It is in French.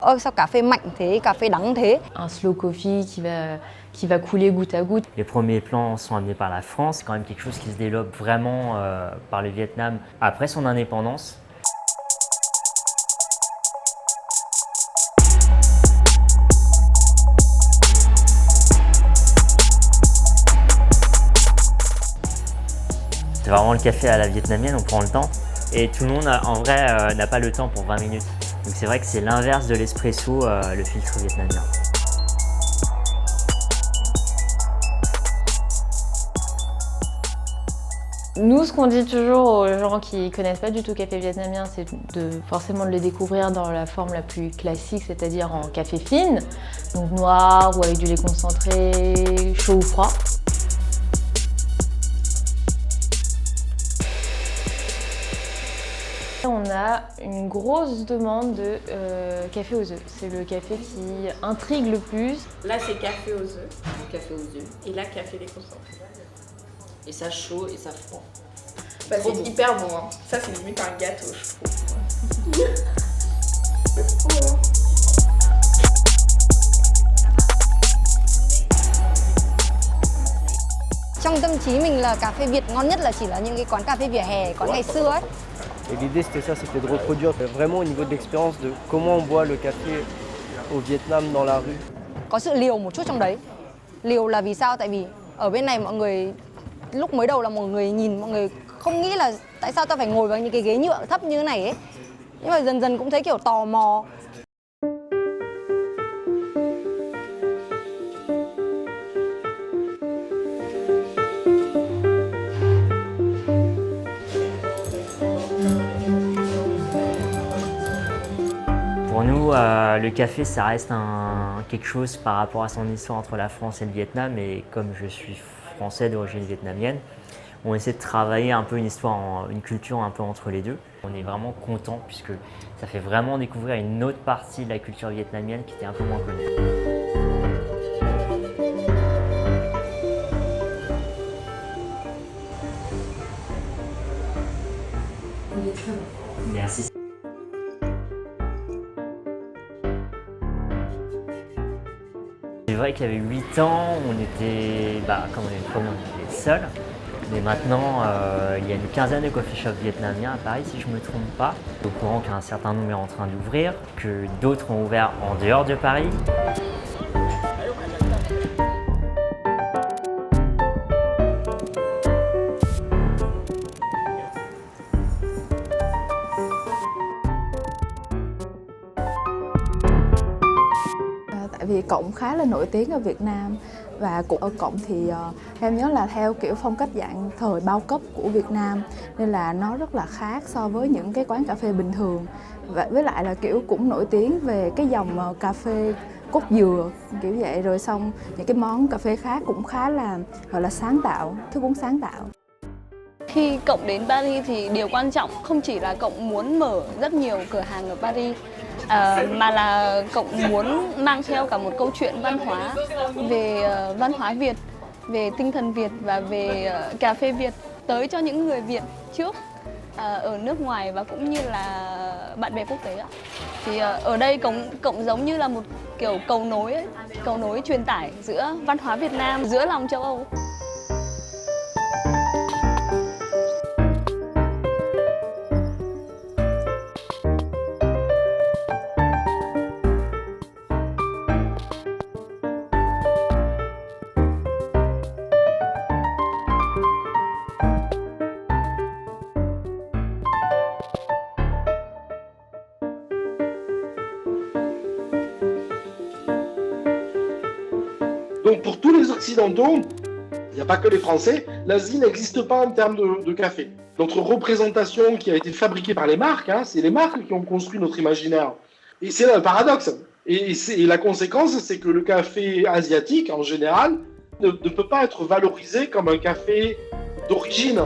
Sao cà phê mạnh thế, cà phê đắng thế. Un slow coffee qui va couler goutte à goutte. Les premiers plants sont amenés par la France, c'est quand même quelque chose qui se développe vraiment par le Vietnam après son indépendance. C'est vraiment le café à la vietnamienne, on prend le temps. Et tout le monde, en vrai, n'a pas le temps pour 20 minutes. Donc c'est vrai que c'est l'inverse de l'espresso, le filtre vietnamien. Nous, ce qu'on dit toujours aux gens qui connaissent pas du tout le café vietnamien, c'est forcément de le découvrir dans la forme la plus classique, c'est-à-dire en café fine, donc noir ou avec du lait concentré, chaud ou froid. On a une grosse demande de café aux œufs. C'est le café qui intrigue le plus. Là, c'est café aux œufs. Café aux œufs. Et là, café déconcentré. Et ça chaud et ça froid. Bah, c'est bon. Hyper bon. Hein. Ça, c'est limite un gâteau, je trouve. Trong tâm trí mình là cà phê Việt ngon nhất là chỉ là những cái quán cà phê vỉa hè có ngày xưa ấy. Et l'idée c'était ça, c'était de reproduire vraiment au niveau de l'expérience de comment on boit le café au Vietnam dans la rue. Có sự liều một chút trong đấy. Liều là vì sao? Tại vì ở bên này mọi người lúc mới đầu là mọi người nhìn, mọi người không nghĩ là tại sao ta phải ngồi vào những cái ghế nhựa thấp như thế này ấy. Nhưng mà dần dần cũng thấy kiểu tò mò. Pour nous, le café, ça reste quelque chose par rapport à son histoire entre la France et le Vietnam. Et comme je suis français d'origine vietnamienne, on essaie de travailler un peu une histoire, une culture un peu entre les deux. On est vraiment content puisque ça fait vraiment découvrir une autre partie de la culture vietnamienne qui était un peu moins connue. Merci. C'est vrai qu'il y avait 8 ans, on était, comme on était seuls. Mais maintenant, il y a une quinzaine de coffee shops vietnamiens à Paris, si je ne me trompe pas. Au courant qu'un certain nombre est en train d'ouvrir, que d'autres ont ouvert en dehors de Paris. Tại vì cổng khá là nổi tiếng ở Việt Nam và cũng ở cổng thì em nhớ là theo kiểu phong cách dạng thời bao cấp của Việt Nam nên là nó rất là khác so với những cái quán cà phê bình thường, và với lại là kiểu cũng nổi tiếng về cái dòng cà phê cốt dừa kiểu vậy, rồi xong những cái món cà phê khác cũng khá là gọi là sáng tạo, thức uống sáng tạo. Khi cậu đến Paris thì điều quan trọng không chỉ là cậu muốn mở rất nhiều cửa hàng ở Paris, mà là cậu muốn mang theo cả một câu chuyện văn hóa về văn hóa Việt, về tinh thần Việt và về cà phê Việt tới cho những người Việt trước ở nước ngoài và cũng như là bạn bè quốc tế ạ. Thì ở đây cổng giống như là một kiểu cầu nối truyền tải giữa văn hóa Việt Nam, giữa lòng châu Âu. Donc pour tous les Occidentaux, il n'y a pas que les Français, l'Asie n'existe pas en termes de café. Notre représentation qui a été fabriquée par les marques, c'est les marques qui ont construit notre imaginaire. Et c'est là le paradoxe. Et la conséquence, c'est que le café asiatique, en général, ne peut pas être valorisé comme un café d'origine.